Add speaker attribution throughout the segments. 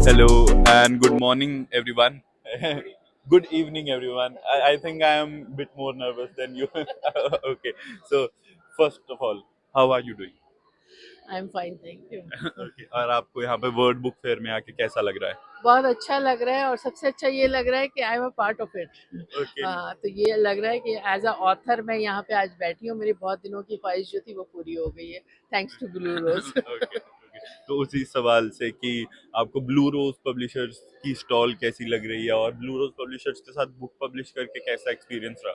Speaker 1: Hello and good morning, everyone. Good evening, everyone. I think I am a bit more nervous than you. Okay, so first of all, how are you doing?
Speaker 2: I am fine thank you.
Speaker 1: Okay, और आपको यहाँ पे word book fair में आके कैसा लग रहा है?
Speaker 2: बहुत अच्छा लग रहा है और सबसे अच्छा ये लग रहा है कि I am a part of it.
Speaker 1: Okay,
Speaker 2: तो ये लग रहा है कि एज अ ऑथर मैं यहाँ पे आज बैठी हूँ, मेरी बहुत दिनों की ख्वाहिश जो थी वो पूरी हो गई है, thanks to Blue Rose.
Speaker 1: okay, okay. तो उसी सवाल से कि आपको ब्लू रोज पब्लिशर्स की स्टॉल कैसी लग रही है और ब्लू रोज पब्लिशर्स के साथ बुक पब्लिश करके कैसा एक्सपीरियंस रहा?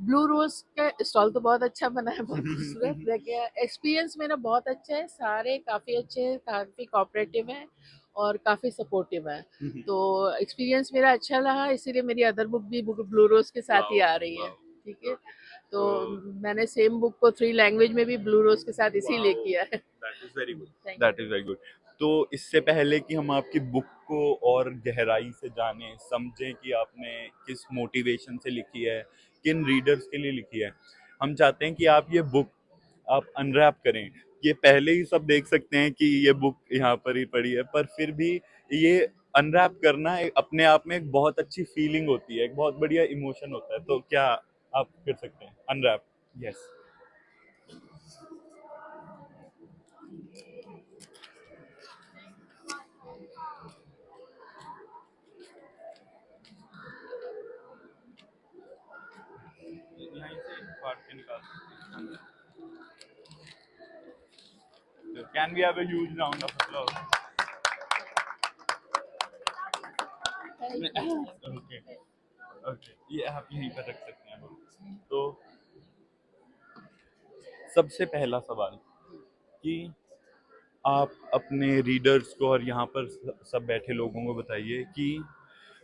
Speaker 2: ब्लू रोज का स्टॉल तो बहुत अच्छा बना है, बहुत खूबसूरत लगे। एक्सपीरियंस मेरा बहुत अच्छा है, सारे काफ़ी अच्छे हैं, काफ़ी कोऑपरेटिव हैं और काफ़ी सपोर्टिव हैं। तो एक्सपीरियंस मेरा अच्छा रहा, इसीलिए मेरी अदर बुक भी बुक ब्लू रोज के साथ ही
Speaker 1: वाओ,
Speaker 2: आ रही है।
Speaker 1: वाओ,
Speaker 2: ठीक है,
Speaker 1: ओके।
Speaker 2: तो
Speaker 1: तो
Speaker 2: मैंने सेम बुक को 3 लैंग्वेज में भी ब्लू रोज के साथ इसीलिए
Speaker 1: वाओ,
Speaker 2: किया है।
Speaker 1: That is very good.
Speaker 2: Thank
Speaker 1: that
Speaker 2: you.
Speaker 1: Is very good. तो इससे पहले कि हम आपकी बुक को और गहराई से जानें, समझें कि आपने किस मोटिवेशन से लिखी है, किन रीडर्स के लिए लिखी है, हम चाहते हैं कि आप ये बुक आप अनरैप करें। ये पहले ही सब देख सकते हैं कि ये बुक यहाँ पर ही पड़ी है, पर फिर भी ये अनरैप करना अपने आप में एक बहुत अच्छी फीलिंग होती है, एक बहुत बढ़िया इमोशन होता है। तो क्या आप कर सकते हैं अनरैप? यस। यहीं से फाड़ के निकाल सकते हैं। So can we have a huge round of applause?
Speaker 2: Thank you.
Speaker 1: Okay, okay. ये आप यहीं पर रख सकते हैं। तो सबसे पहला सवाल कि आप अपने रीडर्स को और यहाँ पर सब बैठे लोगों को बताइए कि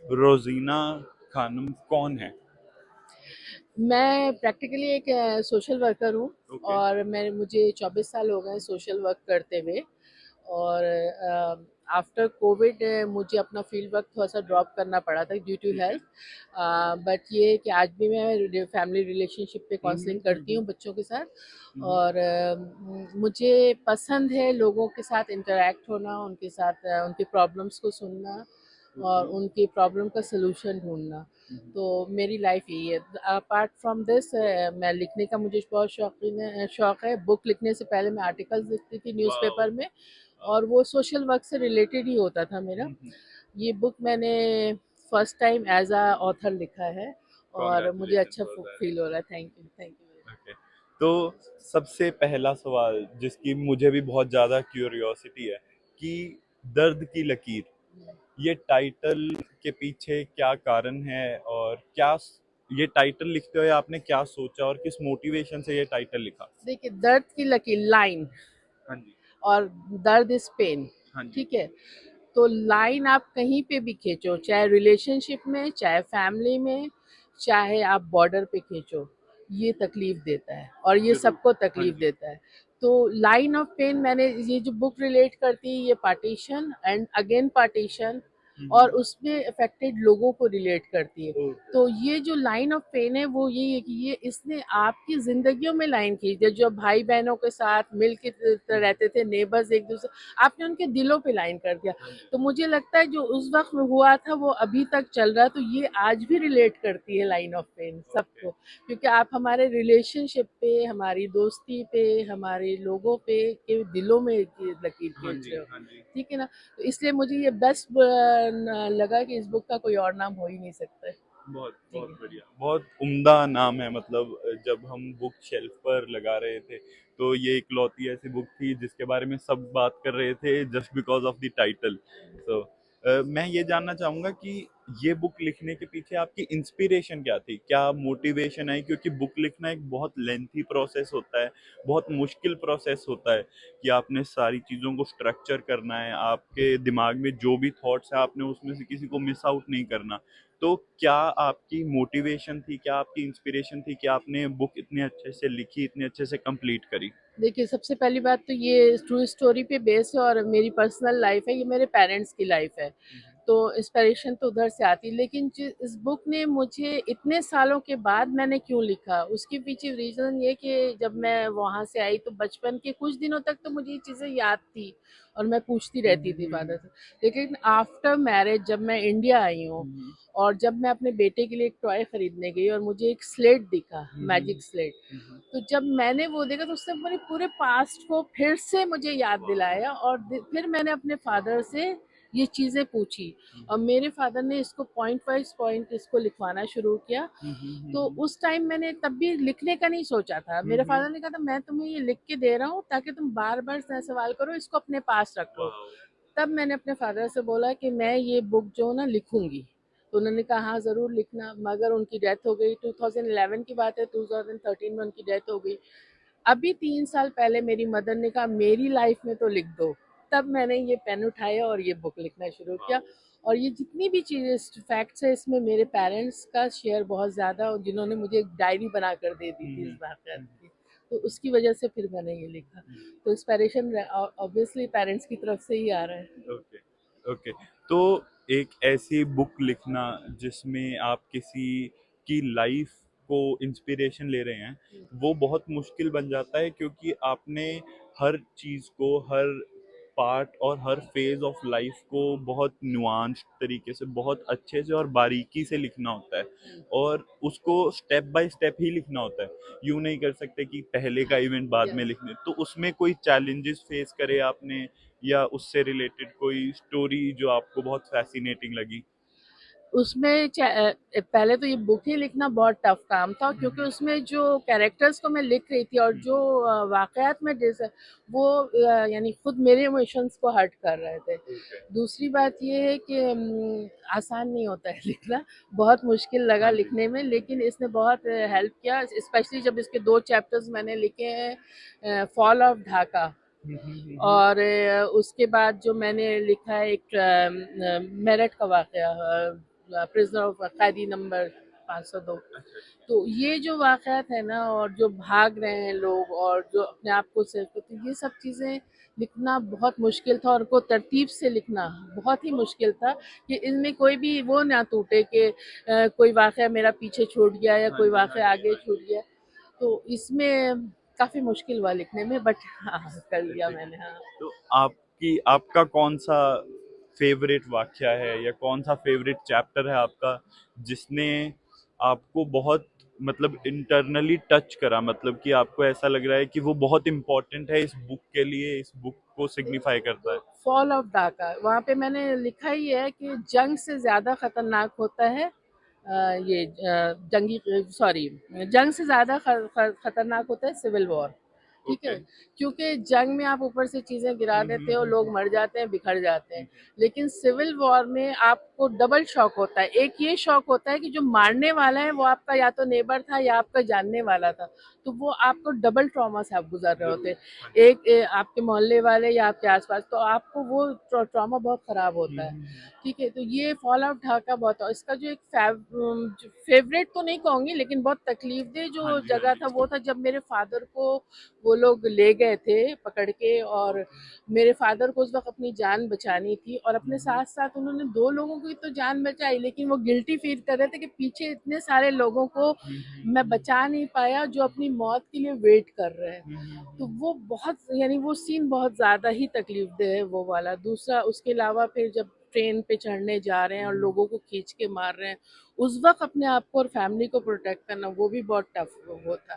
Speaker 1: रोजीना खानम कौन है?
Speaker 2: मैं प्रैक्टिकली एक सोशल वर्कर हूँ
Speaker 1: ओके।
Speaker 2: और मैं मुझे 24 साल हो गए सोशल वर्क करते हुए। और आफ्टर कोविड मुझे अपना फील्ड वर्क थोड़ा सा ड्रॉप करना पड़ा था ड्यू टू
Speaker 1: ठीक है।
Speaker 2: हेल्थ। बट ये है कि आज भी मैं फैमिली रिलेशनशिप पे काउंसलिंग करती हूँ बच्चों के साथ। और मुझे पसंद है लोगों के साथ इंटरेक्ट होना, उनके साथ उनकी प्रॉब्लम्स को सुनना और उनकी प्रॉब्लम का सलूशन ढूंढना। तो मेरी लाइफ यही है। अपार्ट फ्रॉम दिस मैं लिखने का मुझे बहुत शौक है। बुक लिखने से पहले मैं आर्टिकल्स लिखती थी
Speaker 1: वाओ।
Speaker 2: न्यूज़पेपर में और वो सोशल वर्क से रिलेटेड ही होता था मेरा। ये बुक मैंने first time as a author लिखा है और मुझे
Speaker 1: कॉन्ग्रेचुलेशन
Speaker 2: अच्छा
Speaker 1: फॉर दैट।
Speaker 2: फील हो रहा है। Thank you.
Speaker 1: ओके। तो सबसे पहला सवाल जिसकी मुझे भी बहुत ज़्यादा क्यूरियोसिटी है कि दर्द की लकीर, ये टाइटल के पीछे क्या कारण है और क्या ये टाइटल लिखते हुए आपने क्या सोचा और किस मोटिवेशन से ये टाइटल लिखा?
Speaker 2: देखिए, दर्द की लकीर लाइन
Speaker 1: हाँ जी।
Speaker 2: और दर्द इज पेन।
Speaker 1: हाँ जी।
Speaker 2: ठीक है, तो लाइन आप कहीं पे भी खींचो, चाहे रिलेशनशिप में, चाहे फैमिली में, चाहे आप बॉर्डर पे खींचो, ये तकलीफ देता है और ये
Speaker 1: जरूर।
Speaker 2: सबको
Speaker 1: हाँ
Speaker 2: तकलीफ
Speaker 1: जी।
Speaker 2: देता है। तो लाइन ऑफ पेन, मैंने ये जो बुक रिलेट करती है ये पार्टीशन एंड अगेन पार्टीशन और उसमें अफेक्टेड लोगों को रिलेट करती है।
Speaker 1: ओके।
Speaker 2: तो ये जो लाइन ऑफ पेन है वो ये है कि ये इसने आपकी जिंदगियों में लाइन खींच दी। जो भाई बहनों के साथ मिल के रहते थे, नेबर्स एक दूसरे, आपने उनके दिलों पे लाइन कर दिया।
Speaker 1: हाँ जी।
Speaker 2: तो मुझे लगता है जो उस वक्त में हुआ था वो अभी तक चल रहा है, तो ये आज भी रिलेट करती है लाइन ऑफ पेन
Speaker 1: ओके।
Speaker 2: सबको। क्योंकि आप हमारे रिलेशनशिप पे, हमारी दोस्ती पे, हमारे लोगों पे के दिलों में लकीर
Speaker 1: हाँ
Speaker 2: खींच
Speaker 1: जी।
Speaker 2: रहे हो।
Speaker 1: हाँ जी।
Speaker 2: ठीक है ना? तो इसलिए मुझे ये बेस्ट लगा कि इस बुक का कोई और नाम हो ही नहीं सकता है।
Speaker 1: बहुत
Speaker 2: ठीक
Speaker 1: बहुत
Speaker 2: है।
Speaker 1: बढ़िया, बहुत उम्दा नाम है। मतलब जब हम बुक शेल्फ पर लगा रहे थे तो ये इकलौती ऐसी बुक थी जिसके बारे में सब बात कर रहे थे just because of the title. So मैं ये जानना चाहूँगा कि ये बुक लिखने के पीछे आपकी इंस्पिरेशन क्या थी, क्या मोटिवेशन है? क्योंकि बुक लिखना एक बहुत लेंथी प्रोसेस होता है, बहुत मुश्किल प्रोसेस होता है कि आपने सारी चीज़ों को स्ट्रक्चर करना है, आपके दिमाग में जो भी थॉट्स है आपने उसमें से किसी को मिस आउट नहीं करना। तो क्या आपकी मोटिवेशन थी, क्या आपकी इंस्पिरेशन थी कि आपने बुक इतने अच्छे से लिखी, इतने अच्छे से कंप्लीट करी?
Speaker 2: देखिए, सबसे पहली बात तो ये ट्रू स्टोरी पे बेस्ड है और मेरी पर्सनल लाइफ है, ये मेरे पेरेंट्स की लाइफ है। तो इंस्पिरेशन तो उधर से आती, लेकिन इस बुक ने मुझे इतने सालों के बाद मैंने क्यों लिखा, उसके पीछे रीज़न ये कि जब मैं वहाँ से आई तो बचपन के कुछ दिनों तक तो मुझे ये चीज़ें याद थी और मैं पूछती रहती थी फादर से। लेकिन आफ्टर मैरिज जब मैं इंडिया आई हूँ और जब मैं अपने बेटे के लिए एक टॉय खरीदने गई और मुझे एक स्लेट दिखा, मैजिक स्लेट, तो जब मैंने वो देखा तो उसने मेरे पूरे पास्ट को फिर से मुझे याद दिलाया और फिर मैंने अपने फादर से ये चीज़ें पूछी और मेरे फादर ने इसको पॉइंट वाइज पॉइंट इसको लिखवाना शुरू किया। तो उस टाइम मैंने तब भी लिखने का नहीं सोचा था। मेरे फादर ने कहा था मैं तुम्हें ये लिख के दे रहा हूँ ताकि तुम बार बार सवाल करो, इसको अपने पास रखो। तब मैंने अपने फादर से बोला कि मैं ये बुक जो ना लिखूंगी। तो उन्होंने कहा हाँ ज़रूर लिखना, मगर उनकी डेथ हो गई। 2011 की बात है, 2013 में उनकी डेथ हो गई। अभी 3 साल पहले मेरी मदर ने कहा मेरी लाइफ में तो लिख दो। तब मैंने ये पेन उठाया और ये बुक लिखना शुरू किया। और ये जितनी भी चीज़ें फैक्ट्स है इसमें मेरे पेरेंट्स का शेयर बहुत ज़्यादा, और जिन्होंने मुझे एक डायरी बना कर दे दी थी इस वाक़यात की, तो उसकी वजह से फिर मैंने ये लिखा। तो इंस्पिरेशन ऑब्वियसली पेरेंट्स की तरफ से ही आ रहा है।
Speaker 1: Okay okay. तो एक ऐसी बुक लिखना जिसमें आप किसी की लाइफ को इंस्पिरेशन ले रहे हैं, वो बहुत मुश्किल बन जाता है क्योंकि आपने हर चीज़ को, हर पार्ट और हर फेज ऑफ लाइफ को बहुत नुआंस तरीके से, बहुत अच्छे से और बारीकी से लिखना होता है और उसको स्टेप बाय स्टेप ही लिखना होता है। यूँ नहीं कर सकते कि पहले का इवेंट बाद में लिखने। तो उसमें कोई चैलेंजेस फेस करे आपने, या उससे रिलेटेड कोई स्टोरी जो आपको बहुत फैसिनेटिंग लगी?
Speaker 2: उसमें पहले तो ये बुक ही लिखना बहुत टफ काम था क्योंकि उसमें जो कैरेक्टर्स को मैं लिख रही थी और जो वाकयात में जैसे वो यानी खुद मेरे इमोशंस को हर्ट कर रहे थे। दूसरी बात ये है कि आसान नहीं होता है लिखना, बहुत मुश्किल लगा लिखने में, लेकिन इसने बहुत हेल्प किया, स्पेशली जब इसके 2 चैप्टर्स मैंने लिखे हैं, फॉल ऑफ ढाका और उसके बाद जो मैंने लिखा है एक मेरठ का वाकया, प्रिजनर ऑफ कैदी नंबर 502। तो ये जो वाकयात है ना, और जो भाग रहे हैं लोग और जो अपने आप को सेव करते, ये सब चीज़ें लिखना बहुत मुश्किल था और उनको तरतीब से लिखना बहुत ही मुश्किल था कि इनमें कोई भी वो ना टूटे कि कोई वाकया मेरा पीछे छूट गया या कोई वाकया आगे छूट गया। तो इसमें काफ़ी मुश्किल हुआ लिखने में, बट हाँ कर लिया मैंने। हाँ,
Speaker 1: तो आपकी आपका कौन सा फेवरेट वाक्या है या कौन सा फेवरेट चैप्टर है आपका जिसने आपको बहुत, मतलब इंटरनली टच करा, मतलब कि आपको ऐसा लग रहा है कि वो बहुत इम्पोर्टेंट है इस बुक के लिए, इस बुक को सिग्निफाई करता है?
Speaker 2: फॉल ऑफ ढाका, वहाँ पे मैंने लिखा ही है कि जंग से ज़्यादा खतरनाक होता है ये जंगी सॉरी जंग से ज़्यादा खतरनाक होता है सिविल वॉर। ठीक है,
Speaker 1: ओके।
Speaker 2: क्योंकि जंग में आप ऊपर से चीज़ें गिरा देते हो, लोग मर जाते हैं, बिखर जाते हैं, लेकिन सिविल वॉर में आपको डबल शॉक होता है। एक ये शॉक होता है कि जो मारने वाला है वो आपका या तो नेबर था या आपका जानने वाला था, तो वो आपको डबल ट्रॉमा से आप गुजर रहे होते हैं। एक आपके मोहल्ले वाले या आपके आसपास, तो आपको वो ट्रॉमा बहुत खराब होता है। ठीक है, तो ये फॉल ऑफ ढाका बहुत, और इसका जो एक फेवरेट तो नहीं कहूँगी, लेकिन बहुत तकलीफदेह जो जगह था वो था जब मेरे फादर को वो लोग ले गए थे पकड़ के, और मेरे फादर को उस वक्त अपनी जान बचानी थी और अपने साथ साथ उन्होंने 2 लोगों की तो जान बचाई, लेकिन वो गिल्टी फील कर रहे थे कि पीछे इतने सारे लोगों को मैं बचा नहीं पाया जो अपनी मौत के लिए वेट कर रहे हैं। तो वो बहुत, यानी वो सीन बहुत ज़्यादा ही तकलीफदेह है वो वाला। दूसरा उसके अलावा फिर जब ट्रेन पे चढ़ने जा रहे हैं और लोगों को खींच के मार रहे हैं, उस वक्त अपने आप को और फैमिली को प्रोटेक्ट करना वो भी बहुत टफ वो था।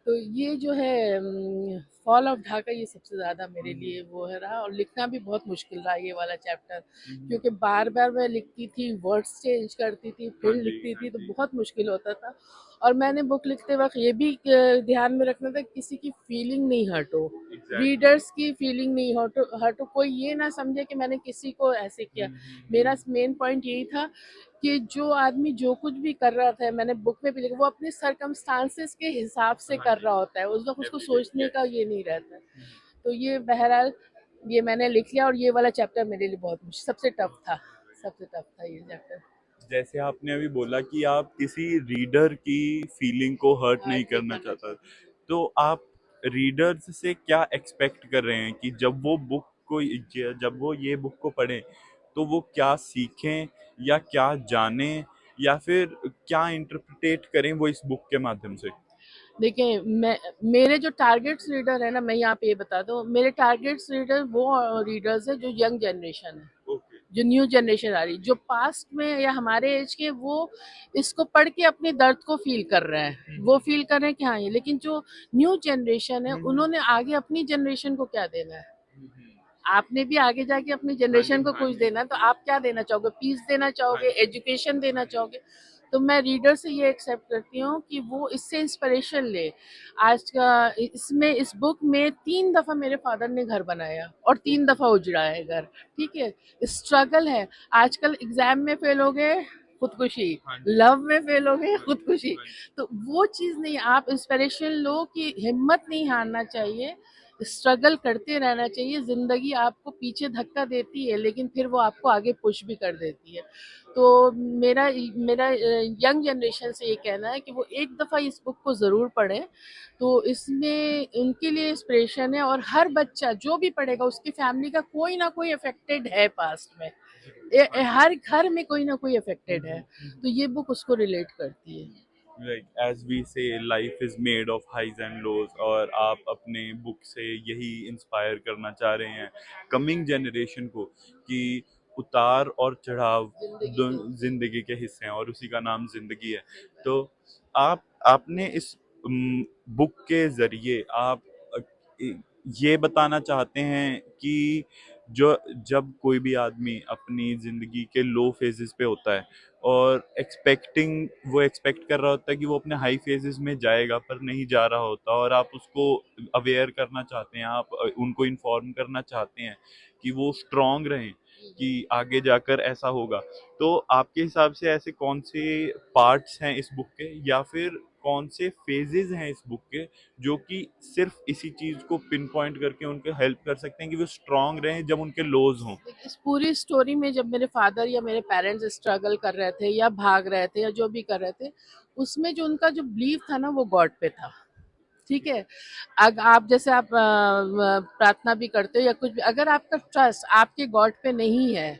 Speaker 2: तो ये जो है फॉल ऑफ ढाका, ये सबसे ज़्यादा मेरे लिए वो है रहा, और लिखना भी बहुत मुश्किल रहा ये वाला चैप्टर, क्योंकि बार बार मैं लिखती थी, वर्ड्स चेंज करती थी, फिर लिखती थी, तो बहुत मुश्किल होता था। और मैंने बुक लिखते वक्त ये भी ध्यान में रखना था किसी की फीलिंग नहीं हर्ट हो, रीडर्स की फीलिंग नहीं हर्ट हो, कोई ये ना समझे कि मैंने किसी को ऐसे किया। मेरा मेन पॉइंट यही था कि जो आदमी जो कुछ भी कर रहा था, मैंने बुक में भी लिखा, वो अपने सरकमस्टांसेस के हिसाब से कर रहा होता है, उस वक्त उसको सोचने का ये नहीं रहता है। तो ये बहरहाल ये मैंने लिख लिया, और ये वाला चैप्टर मेरे लिए बहुत सबसे टफ था, सबसे टफ था ये चैप्टर।
Speaker 1: जैसे आपने अभी बोला कि आप किसी रीडर की फीलिंग को हर्ट नहीं
Speaker 2: हर्ट नहीं
Speaker 1: करना
Speaker 2: करना
Speaker 1: चाहता,
Speaker 2: चाहता।
Speaker 1: तो आप रीडर्स से क्या एक्सपेक्ट कर रहे हैं कि जब वो बुक को, जब वो ये बुक को पढ़ें, तो वो क्या सीखें या क्या जानें या फिर क्या इंटरप्रिटेट करें वो इस बुक के माध्यम से?
Speaker 2: देखिए, मैं मेरे जो टारगेट्स रीडर है ना, मैं यहाँ पे ये बता दूँ, मेरे टारगेट्स रीडर वो रीडर्स है जो यंग जनरेशन है,
Speaker 1: ओके।
Speaker 2: जो न्यू जनरेशन आ रही, जो पास्ट में या हमारे एज के, वो इसको पढ़ के अपने दर्द को फील कर रहे हैं, वो फील कर रहे हैं कि हाँ ये, लेकिन जो न्यू जनरेशन है उन्होंने आगे अपनी जनरेशन को क्या देना है। आपने भी आगे जाके अपनी जनरेशन को कुछ देना है, तो आप क्या देना चाहोगे? पीस देना चाहोगे, एजुकेशन देना चाहोगे? तो मैं रीडर से ये एक्सेप्ट करती हूँ कि वो इससे इंस्पिरेशन ले। आज का इसमें, इस बुक में 3 दफा मेरे फादर ने घर बनाया और 3 दफा उजड़ा है घर। ठीक है, स्ट्रगल है। आजकल एग्जाम में फेल हो गए, खुदकुशी, लव में फेल हो गए, खुदकुशी। तो वो चीज नहीं, आप इंस्पिरेशन लो कि हिम्मत नहीं हारना चाहिए, स्ट्रगल करते रहना चाहिए। ज़िंदगी आपको पीछे धक्का देती है, लेकिन फिर वो आपको आगे पुश भी कर देती है। तो मेरा मेरा यंग जनरेशन से ये कहना है कि वो एक दफ़ा इस बुक को ज़रूर पढ़ें। तो इसमें उनके लिए इंस्पिरेशन है, और हर बच्चा जो भी पढ़ेगा उसकी फैमिली का कोई ना कोई अफेक्टेड है पास्ट में। हर घर में कोई ना कोई अफेक्टेड है, तो ये बुक उसको रिलेट करती है।
Speaker 1: Like as we say life is made of highs and lows, और आप अपने बुक से यही इंस्पायर करना चाह रहे हैं कमिंग जनरेशन को कि उतार और चढ़ाव जिंदगी के हिस्से हैं और उसी का नाम जिंदगी है। तो आपने इस बुक के जरिए आप अ, ये बताना चाहते हैं कि जो जब कोई भी आदमी अपनी जिंदगी के लो फेजेस पे होता है और वो एक्सपेक्ट कर रहा होता है कि वो अपने हाई फेजेस में जाएगा पर नहीं जा रहा होता, और आप उसको अवेयर करना चाहते हैं, आप उनको इन्फॉर्म करना चाहते हैं कि वो स्ट्रांग रहें कि आगे जाकर ऐसा होगा। तो आपके हिसाब से ऐसे कौन से पार्ट्स हैं इस बुक के या फिर कौन से फेजेस हैं इस बुक के जो कि सिर्फ इसी चीज को पिन पॉइंट करके उनको हेल्प कर सकते हैं कि वो स्ट्रांग रहें जब उनके लोज हों?
Speaker 2: इस पूरी स्टोरी में जब मेरे फादर या मेरे पेरेंट्स स्ट्रगल कर रहे थे या भाग रहे थे या जो भी कर रहे थे, उसमें जो उनका जो बिलीव था ना, वो गॉड पे था। ठीक है, आप जैसे आप प्रार्थना भी करते हो या कुछ भी, अगर आपका ट्रस्ट आपके गॉड पे नहीं है,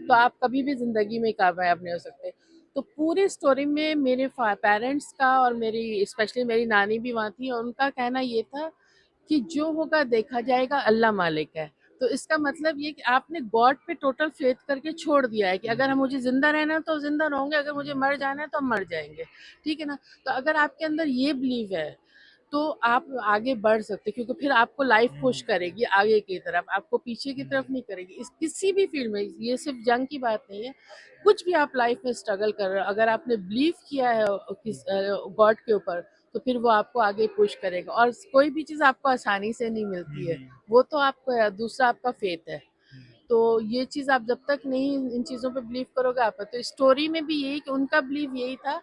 Speaker 2: तो आप कभी भी जिंदगी में कामयाब नहीं हो सकते। तो पूरी स्टोरी में मेरे पेरेंट्स का, और मेरी स्पेशली मेरी नानी भी वहाँ थी, उनका कहना ये था कि जो होगा देखा जाएगा, अल्लाह मालिक है। तो इसका मतलब ये कि आपने गॉड पे टोटल फेथ करके छोड़ दिया है कि अगर हम, मुझे जिंदा रहना है तो जिंदा रहूंगे, अगर मुझे मर जाना है तो हम मर जाएंगे। ठीक है ना? तो अगर आपके अंदर ये बिलीव है, तो आप आगे बढ़ सकते, क्योंकि फिर आपको लाइफ पुश करेगी आगे की तरफ, आपको पीछे की तरफ नहीं करेगी। इस किसी भी फील्ड में, ये सिर्फ जंग की बात नहीं है, कुछ भी आप लाइफ में स्ट्रगल कर रहे हो, अगर आपने बिलीव किया है किस गॉड के ऊपर, तो फिर वो आपको आगे पुश करेगा। और कोई भी चीज़ आपको आसानी से नहीं मिलती है, वो तो आपको, दूसरा आपका फेथ है। तो ये चीज़ आप जब तक नहीं इन चीज़ों पे बिलीव करोगे, आप, तो स्टोरी में भी यही कि उनका बिलीव यही था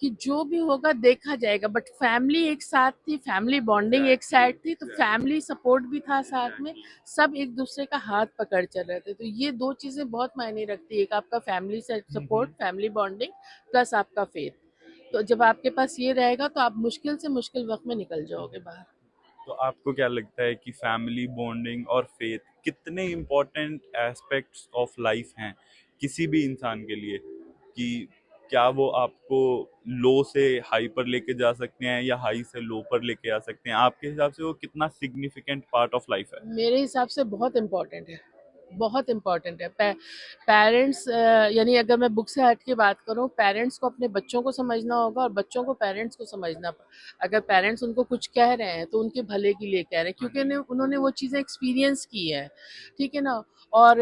Speaker 2: कि जो भी होगा देखा जाएगा, बट फैमिली एक साथ थी, फैमिली बॉन्डिंग एक साइड थी, तो फैमिली सपोर्ट भी था साथ में, सब एक दूसरे का हाथ पकड़ चल रहे थे। तो ये दो चीजें बहुत मायने रखती है, एक आपका फैमिली से सपोर्ट, फैमिली बॉन्डिंग, प्लस आपका फेथ। तो जब आपके पास ये रहेगा, तो आप मुश्किल से मुश्किल वक्त में निकल जाओगे बाहर।
Speaker 1: तो आपको क्या लगता है कि फैमिली बॉन्डिंग और फेथ कितने इम्पोर्टेंट एस्पेक्ट्स ऑफ लाइफ हैं किसी भी इंसान के लिए, कि क्या वो आपको लो से हाई पर लेके जा सकते हैं या हाई से लो पर लेके आ सकते हैं? आपके हिसाब से वो कितना सिग्निफिकेंट पार्ट ऑफ लाइफ है?
Speaker 2: मेरे हिसाब से बहुत इम्पोर्टेंट है, बहुत इम्पोर्टेंट है। पेरेंट्स, यानी अगर मैं बुक से हट के बात करूं, पेरेंट्स को अपने बच्चों को समझना होगा और बच्चों को पेरेंट्स को समझना। अगर पेरेंट्स उनको कुछ कह रहे हैं तो उनके भले के लिए कह रहे हैं, क्योंकि उन्होंने वो चीज़ें एक्सपीरियंस की है। ठीक है ना? और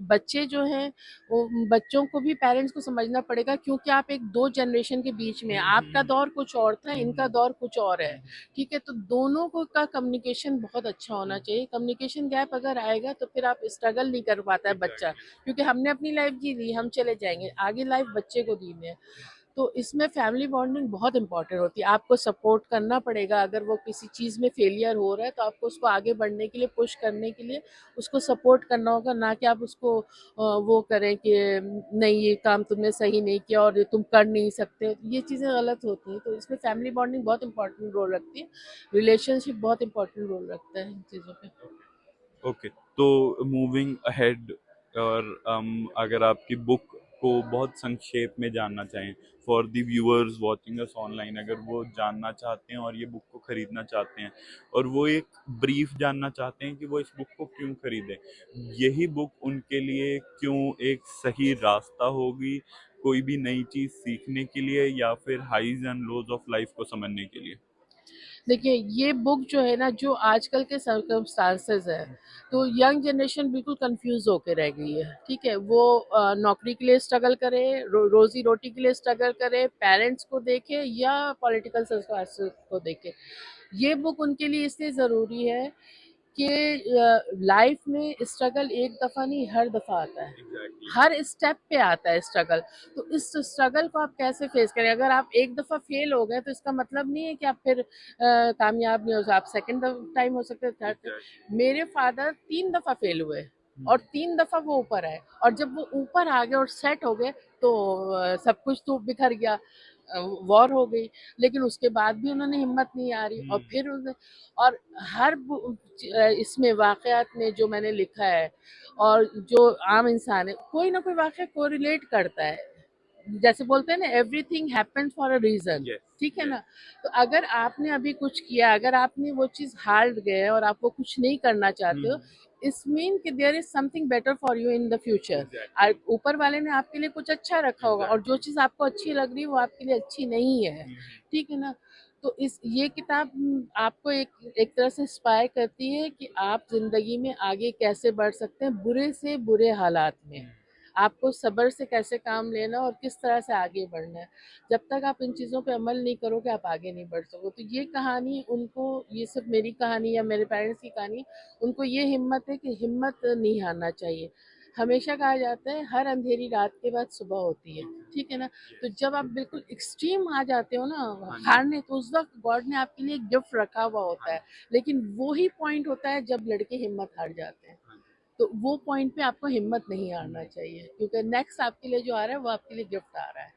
Speaker 2: बच्चे जो हैं, वो बच्चों को भी पेरेंट्स को समझना पड़ेगा, क्योंकि आप एक दो जनरेशन के बीच में, आपका दौर कुछ और था, इनका दौर कुछ और है। ठीक है, तो दोनों को का कम्युनिकेशन बहुत अच्छा होना चाहिए। कम्युनिकेशन गैप अगर आएगा, तो फिर आप स्ट्रगल नहीं कर पाता है बच्चा, क्योंकि हमने अपनी लाइफ जी ली, हम चले जाएंगे, आगे लाइफ बच्चे को जीनी है। तो इसमें फैमिली बॉन्डिंग बहुत इंपॉर्टेंट होती है। आपको सपोर्ट करना पड़ेगा, अगर वो किसी चीज़ में फेलियर हो रहा है, तो आपको उसको आगे बढ़ने के लिए, पुश करने के लिए उसको सपोर्ट करना होगा, ना कि आप उसको वो करें कि नहीं ये काम तुमने सही नहीं किया और ये तुम कर नहीं सकते, ये चीज़ें गलत होती हैं। तो इसमें फैमिली बॉन्डिंग बहुत इंपॉर्टेंट रोल रखती है, रिलेशनशिप बहुत इंपॉर्टेंट रोल रखता है इन चीज़ों पे।
Speaker 1: ओके, तो मूविंग अहेड, और अगर आपकी बुक को बहुत संक्षेप में जानना चाहें, for the viewers watching us online, अगर वो जानना चाहते हैं और ये बुक को खरीदना चाहते हैं और वो एक ब्रीफ जानना चाहते हैं कि वो इस बुक को क्यों खरीदें, यही बुक उनके लिए क्यों एक सही रास्ता होगी कोई भी नई चीज सीखने के लिए या फिर highs and lows of life को समझने के लिए?
Speaker 2: देखिए ये बुक जो है ना, जो आजकल के सर्कमस्टांसेस है, तो यंग जनरेशन बिल्कुल कंफ्यूज होके रह गई है। ठीक है, वो नौकरी के लिए स्ट्रगल करे, रोजी रोटी के लिए स्ट्रगल करे, पेरेंट्स को देखे या पॉलिटिकल सर्कमस्टांसेस को देखे। ये बुक उनके लिए इसलिए ज़रूरी है कि लाइफ में स्ट्रगल एक दफ़ा नहीं, हर दफ़ा आता है,
Speaker 1: एग्जैक्टली।
Speaker 2: हर स्टेप पे आता है स्ट्रगल। तो इस स्ट्रगल को आप कैसे फेस करें? अगर आप एक दफ़ा फेल हो गए तो इसका मतलब नहीं है कि आप फिर कामयाब नहीं हो सकते। आप सेकंड टाइम हो सकते हैं, थर्ड टाइम।
Speaker 1: एग्जैक्टली।
Speaker 2: मेरे फादर 3 दफ़ा फेल हुए और 3 दफ़ा वो ऊपर आए, और जब वो ऊपर आ गए और सेट हो गए तो सब कुछ तो बिखर गया, वॉर हो गई, लेकिन उसके बाद भी उन्होंने हिम्मत नहीं हारी और फिर और हर इसमें वाकयात में जो मैंने लिखा है और जो आम इंसान है, कोई ना कोई वाकया को रिलेट करता है। जैसे बोलते हैं ना, everything happens for a reason.
Speaker 1: Yes.
Speaker 2: ठीक है ना? तो अगर आपने अभी कुछ किया, अगर आपने वो चीज़ हार गए और आप वो कुछ नहीं करना चाहते हो, इस मीन कि there is something better for you in the future.
Speaker 1: Exactly.
Speaker 2: ऊपर वाले ने आपके लिए कुछ अच्छा रखा होगा, और जो चीज़ आपको अच्छी लग रही है वो आपके लिए अच्छी नहीं है। ठीक है ना? तो इस ये किताब आपको एक एक तरह से इंस्पायर करती है कि आप जिंदगी में आगे कैसे बढ़ सकते हैं बुरे से बुरे हालात में। आपको सब्र से कैसे काम लेना और किस तरह से आगे बढ़ना है। जब तक आप इन चीज़ों पे अमल नहीं करोगे, आप आगे नहीं बढ़ सकोगे। तो ये कहानी उनको, ये सिर्फ मेरी कहानी या मेरे पेरेंट्स की कहानी, उनको ये हिम्मत है कि हिम्मत नहीं हारना चाहिए। हमेशा कहा जाता है हर अंधेरी रात के बाद सुबह होती है। ठीक है ना? तो जब आप बिल्कुल एक्सट्रीम आ जाते हो ना हारने, तो उस वक्त गॉड ने आपके लिए एक गिफ्ट रखा हुआ होता है। लेकिन वो ही पॉइंट होता है जब लड़के हिम्मत हार जाते हैं। तो वो पॉइंट पे आपको हिम्मत नहीं हारना चाहिए, क्योंकि नेक्स्ट आपके लिए जो आ रहा है वो आपके लिए गिफ्ट आ रहा है।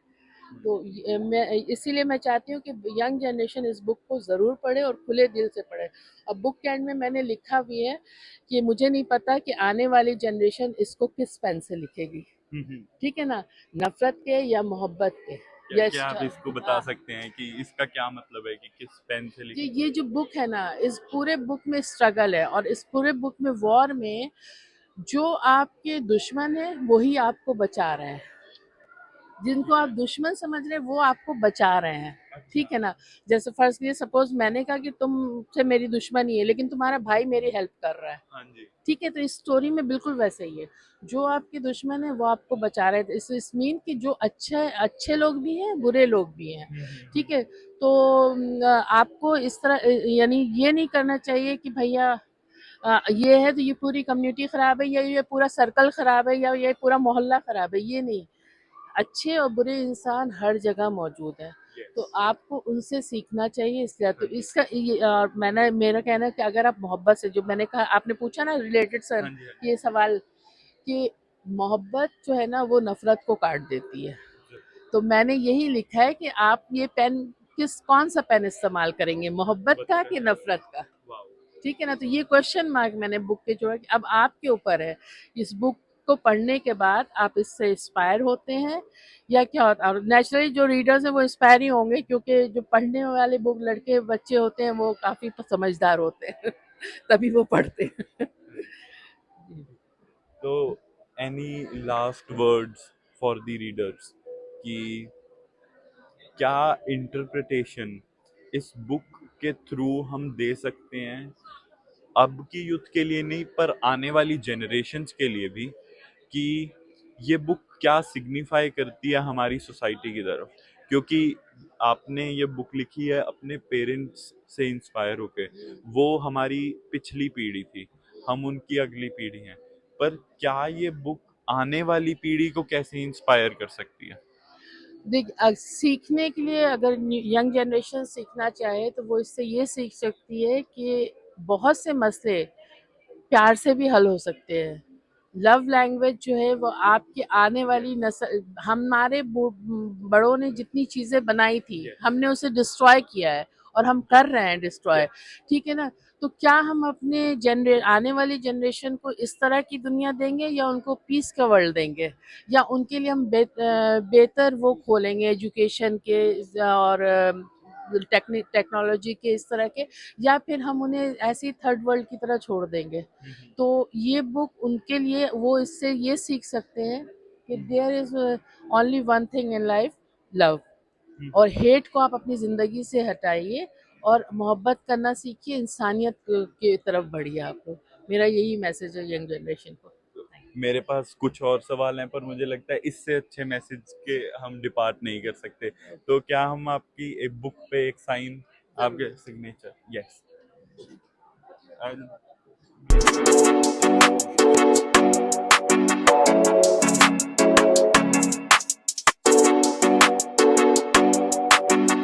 Speaker 2: तो मैं इसीलिए मैं चाहती हूँ कि यंग जनरेशन इस बुक को ज़रूर पढ़े और खुले दिल से पढ़े। अब बुक के एंड में मैंने लिखा भी है कि मुझे नहीं पता कि आने वाली जनरेशन इसको किस पेन से लिखेगी। ठीक है ना? नफरत के या मोहब्बत के या
Speaker 1: क्या आप इसको बता सकते हैं कि इसका क्या मतलब है कि किस पेन से लिखा?
Speaker 2: ये जो बुक है ना, इस पूरे बुक में स्ट्रगल है, और इस पूरे बुक में वॉर में जो आपके दुश्मन है वही आपको बचा रहे हैं। जिनको आप दुश्मन समझ रहे हैं वो आपको बचा रहे हैं। ठीक है ना? जैसे फर्ज कीजिए, सपोज मैंने कहा कि तुमसे मेरी दुश्मनी है, लेकिन तुम्हारा भाई मेरी हेल्प कर रहा है।
Speaker 1: हाँ जी।
Speaker 2: ठीक है, तो इस स्टोरी में बिल्कुल वैसे ही है। जो आपके दुश्मन है वो आपको बचा रहे थे। इस मीन कि जो अच्छे अच्छे लोग भी हैं, बुरे लोग भी हैं। ठीक है? तो आपको इस तरह यानी ये नहीं करना चाहिए कि भैया ये है तो ये पूरी कम्युनिटी खराब है, या ये पूरा सर्कल खराब है, या ये पूरा मोहल्ला खराब है। ये नहीं, अच्छे और बुरे इंसान हर जगह मौजूद हैं। तो आपको उनसे सीखना चाहिए। इसलिए तो इसका ये मैंने मेरा कहना है कि अगर आप मोहब्बत से, जो मैंने कहा, आपने पूछा ना रिलेटेड सर
Speaker 1: हाँ जी।
Speaker 2: ये सवाल, कि मोहब्बत जो है ना वो नफरत को काट देती है। तो मैंने यही लिखा है कि आप ये पेन कौन सा पेन इस्तेमाल करेंगे, मोहब्बत का कि नफरत का? ठीक है ना? तो ये क्वेश्चन मार्क मैंने बुक के जोड़ा कि अब आपके ऊपर है, इस बुक को पढ़ने के बाद आप इससे इंस्पायर होते हैं या क्या होता है। और नेचुरली जो रीडर्स हैं वो इंस्पायर ही होंगे, क्योंकि जो पढ़ने वाले बुक लड़के बच्चे होते हैं वो काफ़ी समझदार होते हैं तभी वो पढ़ते हैं।
Speaker 1: तो any last words for the readers कि क्या इंटरप्रिटेशन इस बुक के थ्रू हम दे सकते हैं, अब की यूथ के लिए नहीं पर आने वाली जनरेशन्स के लिए भी, कि ये बुक क्या सिग्निफाई करती है हमारी सोसाइटी की तरफ? क्योंकि आपने ये बुक लिखी है अपने पेरेंट्स से इंस्पायर होके, वो हमारी पिछली पीढ़ी थी, हम उनकी अगली पीढ़ी हैं, पर क्या ये बुक आने वाली पीढ़ी को कैसे इंस्पायर कर सकती है?
Speaker 2: देख सीखने के लिए, अगर यंग जनरेशन सीखना चाहे तो वो इससे ये सीख सकती है कि बहुत से मसले प्यार से भी हल हो सकते हैं। लव लैंग्वेज जो है वो आपकी आने वाली नस्ल, हमारे बड़ों ने जितनी चीज़ें बनाई थी हमने उसे डिस्ट्रॉय किया है, और हम कर रहे हैं डिस्ट्रॉय, ठीक है ना। तो क्या हम अपने आने वाली जनरेशन को इस तरह की दुनिया देंगे या उनको पीस का वर्ल्ड देंगे, या उनके लिए हम बेहतर वो खोलेंगे एजुकेशन के और टेक्नोलॉजी के इस तरह के, या फिर हम उन्हें ऐसे ही थर्ड वर्ल्ड की तरह छोड़ देंगे। तो ये बुक उनके लिए, वो इससे ये सीख सकते हैं कि there is only one thing in life, love. और हेट को आप अपनी ज़िंदगी से हटाइए और मोहब्बत करना सीखिए, इंसानियत की तरफ बढ़िए आप। मेरा यही मैसेज है यंग जनरेशन को।
Speaker 1: मेरे पास कुछ और सवाल हैं, पर मुझे लगता है इससे अच्छे मैसेज के हम डिपार्ट नहीं कर सकते। तो क्या हम आपकी एक बुक पे एक साइन, आपके सिग्नेचर, यस।